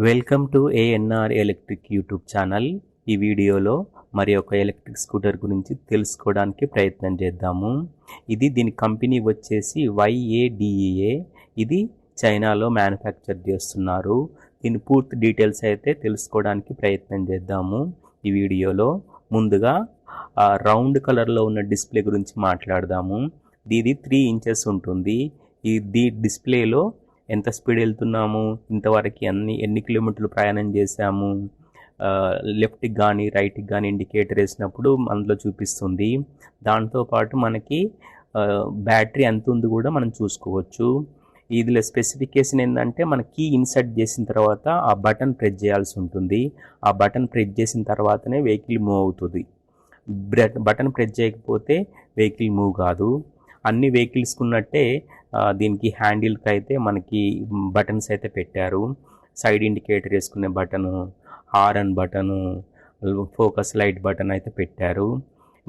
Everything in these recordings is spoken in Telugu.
Welcome to ANR electric YouTube channel. ఈ వీడియోలో మరి ఒక ఎలక్ట్రిక్ స్కూటర్ గురించి తెలుసుకోవడానికి ప్రయత్నం చేద్దాము. దీని కంపెనీ వచ్చేసి YADEA. ఇది చైనాలో మ్యానుఫ్యాక్చర్ చేస్తున్నారు. దీని పూర్తి డీటెయిల్స్ అయితే తెలుసుకోవడానికి ప్రయత్నం చేద్దాము ఈ వీడియోలో. ముందుగా రౌండ్ కలర్లో ఉన్న డిస్ప్లే గురించి మాట్లాడదాము. ఇది 3 ఇంచెస్ ఉంటుంది. ఈ డిస్ప్లేలో ఎంత స్పీడ్ వెళ్తున్నాము, ఇంతవరకు ఎన్ని కిలోమీటర్లు ప్రయాణం చేసాము, లెఫ్ట్కి కానీ రైట్కి కానీ ఇండికేటర్ వేసినప్పుడు అందులో చూపిస్తుంది. దాంతోపాటు మనకి బ్యాటరీ ఎంత ఉంది కూడా మనం చూసుకోవచ్చు. ఇదిలో స్పెసిఫికేషన్ ఏంటంటే మన కీ ఇన్సర్ట్ చేసిన తర్వాత ఆ బటన్ ప్రెస్ చేయాల్సి ఉంటుంది. ఆ బటన్ ప్రెస్ చేసిన తర్వాతనే వెహికల్ మూవ్ అవుతుంది. బటన్ ప్రెస్ చేయకపోతే వెహికల్ మూవ్ కాదు. అన్ని వెహికల్స్కి ఉన్నట్టే దీనికి హ్యాండిల్కి అయితే మనకి బటన్స్ అయితే పెట్టారు. సైడ్ ఇండికేటర్ వేసుకునే button, horn button, focus light button అయితే పెట్టారు.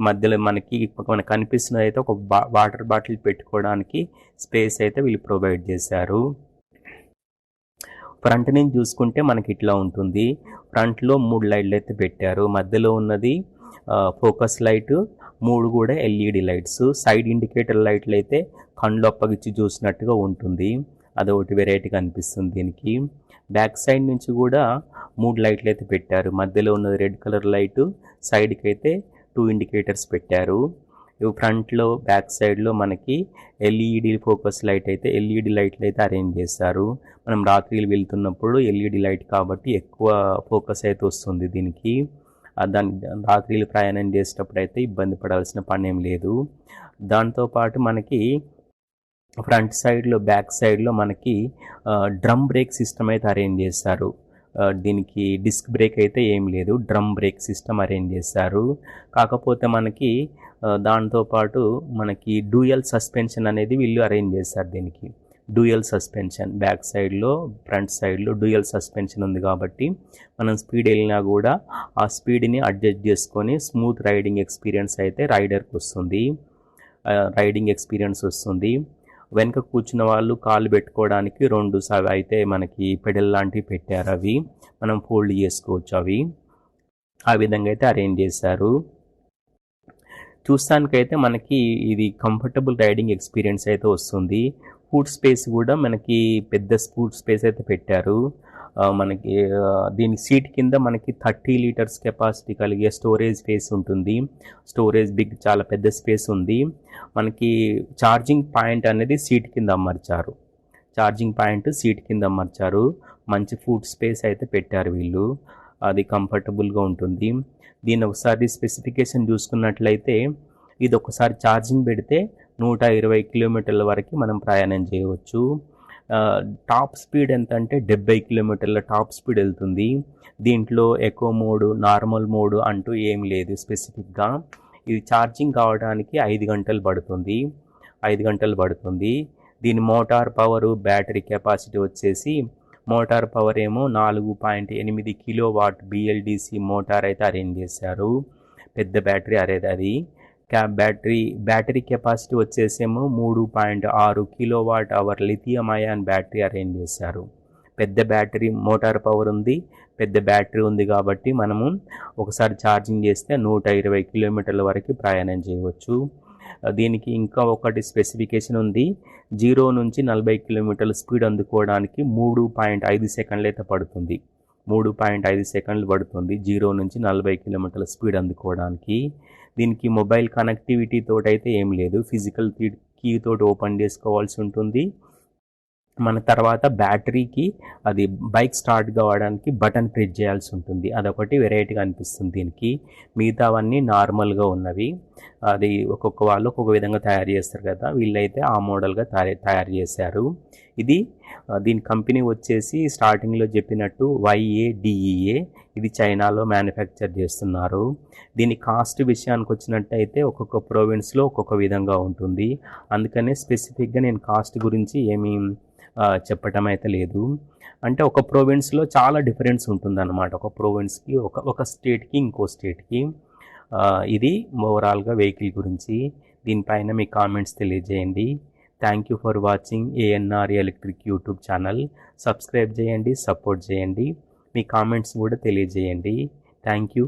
మధ్యలో మనకి కనిపిస్తున్నది అయితే ఒక వాటర్ బాటిల్ పెట్టుకోవడానికి స్పేస్ అయితే వీళ్ళు ప్రొవైడ్ చేశారు. ఫ్రంట్ నుంచి చూసుకుంటే మనకి ఇట్లా ఉంటుంది. ఫ్రంట్లో 3 లైట్లు అయితే పెట్టారు. మధ్యలో ఉన్నది ఫోకస్ లైట్, 3 కూడా LED లైట్స్. సైడ్ ఇండికేటర్ లైట్లు అయితే కళ్ళు అప్పగిచ్చి చూసినట్టుగా ఉంటుంది. అదొకటి వెరైటీగా అనిపిస్తుంది దీనికి. బ్యాక్ సైడ్ నుంచి కూడా 3 లైట్లు అయితే పెట్టారు. మధ్యలో ఉన్నది రెడ్ కలర్ లైటు, సైడ్కి అయితే 2 ఇండికేటర్స్ పెట్టారు. ఫ్రంట్లో బ్యాక్ సైడ్లో మనకి LED ఫోకస్ లైట్ అయితే LED లైట్లు అయితే అరేంజ్ చేస్తారు. మనం రాత్రిలు వెళ్తున్నప్పుడు LED లైట్ కాబట్టి ఎక్కువ ఫోకస్ అయితే వస్తుంది దీనికి. దాని రాత్రిలు ప్రయాణం చేసేటప్పుడు అయితే ఇబ్బంది పడాల్సిన పని ఏం లేదు. దాంతోపాటు మనకి ఫ్రంట్ సైడ్లో బ్యాక్ సైడ్లో మనకి డ్రమ్ బ్రేక్ సిస్టమ్ అయితే అరేంజ్ చేస్తారు. దీనికి డిస్క్ బ్రేక్ అయితే ఏం లేదు, డ్రమ్ బ్రేక్ సిస్టమ్ అరేంజ్ చేస్తారు. కాకపోతే మనకి దాంతోపాటు మనకి డ్యూయల్ సస్పెన్షన్ అనేది వీళ్ళు అరేంజ్ చేస్తారు. దీనికి డ్యూయల్ సస్పెన్షన్ బ్యాక్ సైడ్లో ఫ్రంట్ సైడ్లో డ్యూయల్ సస్పెన్షన్ ఉంది కాబట్టి మనం స్పీడ్ వెళ్ళినా కూడా ఆ స్పీడ్ని అడ్జస్ట్ చేసుకొని స్మూత్ రైడింగ్ ఎక్స్పీరియన్స్ అయితే రైడర్కి వస్తుంది. వెనక కూర్చున్న వాళ్ళు కాళ్ళు పెట్టుకోవడానికి 2 అయితే మనకి పెడల్ లాంటివి పెట్టారు. అవి మనం ఫోల్డ్ చేసుకోవచ్చు. అవి ఆ విధంగా అయితే అరేంజ్ చేశారు. చూస్తానికైతే మనకి ఇది కంఫర్టబుల్ రైడింగ్ ఎక్స్పీరియన్స్ అయితే వస్తుంది. ఫుడ్ స్పేస్ కూడా మనకి పెద్ద ఫుడ్ స్పేస్ అయితే పెట్టారు. మనకి దీని సీట్ కింద మనకి 30 లీటర్స్ కెపాసిటీ కలిగే స్టోరేజ్ స్పేస్ ఉంటుంది. స్టోరేజ్ చాలా పెద్ద స్పేస్ ఉంది. మనకి ఛార్జింగ్ పాయింట్ అనేది సీట్ కింద అమర్చారు. మంచి ఫుడ్ స్పేస్ అయితే పెట్టారు వీళ్ళు. అది కంఫర్టబుల్గా ఉంటుంది. దీని ఒకసారి స్పెసిఫికేషన్ చూసుకున్నట్లయితే ఇది ఒకసారి ఛార్జింగ్ పెడితే 120 కిలోమీటర్ల వరకు మనం ప్రయాణం చేయవచ్చు. టాప్ స్పీడ్ ఎంత అంటే 70 కిలోమీటర్ల టాప్ స్పీడ్ వెళ్తుంది. దీంట్లో ఎకో మోడ్, నార్మల్ మోడ్ అంటూ ఏం లేదు స్పెసిఫిక్గా. ఇది ఛార్జింగ్ కావడానికి 5 గంటలు పడుతుంది. దీని మోటార్ పవరు, బ్యాటరీ కెపాసిటీ వచ్చేసి మోటార్ పవర్ ఏమో 4.8 కిలోవాట్ BLDC మోటార్ అయితే అరేంజ్ చేశారు. పెద్ద బ్యాటరీ అది. బ్యాటరీ కెపాసిటీ వచ్చేసేమో 3.6 kilowatt hour lithium ion battery arrange చేశారు. పెద్ద బ్యాటరీ మోటార్ పవర్ ఉంది, పెద్ద బ్యాటరీ ఉంది కాబట్టి మనము ఒకసారి ఛార్జింగ్ చేస్తే 120 కిలోమీటర్ల వరకు ప్రయాణం చేయవచ్చు. దీనికి ఇంకా ఒకటి స్పెసిఫికేషన్ ఉంది. 0 నుంచి 40 కిలోమీటర్ల స్పీడ్ అందుకోవడానికి 3.5 సెకండ్లు అయితే పడుతుంది. 3.5 సెకండ్లు పడుతుంది 0 నుంచి 40 కిలోమీటర్ల స్పీడ్ అందుకోవడానికి. దీనికి మొబైల్ కనెక్టివిటీ తోటి అయితే ఏం లేదు. ఫిజికల్ కీ తోటి ఓపెన్ చేసుకోవాల్సి ఉంటుంది. మన తర్వాత బ్యాటరీకి అది బైక్ స్టార్ట్ కావడానికి బటన్ ప్రెస్ చేయాల్సి ఉంటుంది. అదొకటి వెరైటీగా అనిపిస్తుంది దీనికి. మిగతావన్నీ నార్మల్గా ఉన్నవి. అది ఒక్కొక్క వాళ్ళు ఒక్కొక్క విధంగా తయారు చేస్తారు కదా, వీళ్ళైతే ఆ మోడల్గా తయారు చేశారు. దీని కంపెనీ వచ్చేసి స్టార్టింగ్లో చెప్పినట్టు YADEA. ఇది చైనాలో మ్యానుఫ్యాక్చర్ చేస్తున్నారు. దీని కాస్ట్ విషయానికి వచ్చినట్టయితే ఒక్కొక్క ప్రోవిన్స్లో ఒక్కొక్క విధంగా ఉంటుంది. అందుకనే స్పెసిఫిక్గా నేను కాస్ట్ గురించి ఏమీ చెప్పటం అయితే లేదు. అంటే ఒక ప్రోవిన్స్లో చాలా డిఫరెన్స్ ఉంటుందన్నమాట. ఒక ప్రోవిన్స్కి ఒక స్టేట్కి ఇంకో స్టేట్కి. ఇది ఓవరాల్గా వెహికల్ గురించి. దీనిపైన మీ కామెంట్స్ తెలియజేయండి. Thank you for watching ANR electric YouTube channel. Subscribe చేయండి, సపోర్ట్ చేయండి, మీ కామెంట్స్ కూడా తెలియజేయండి. Thank you.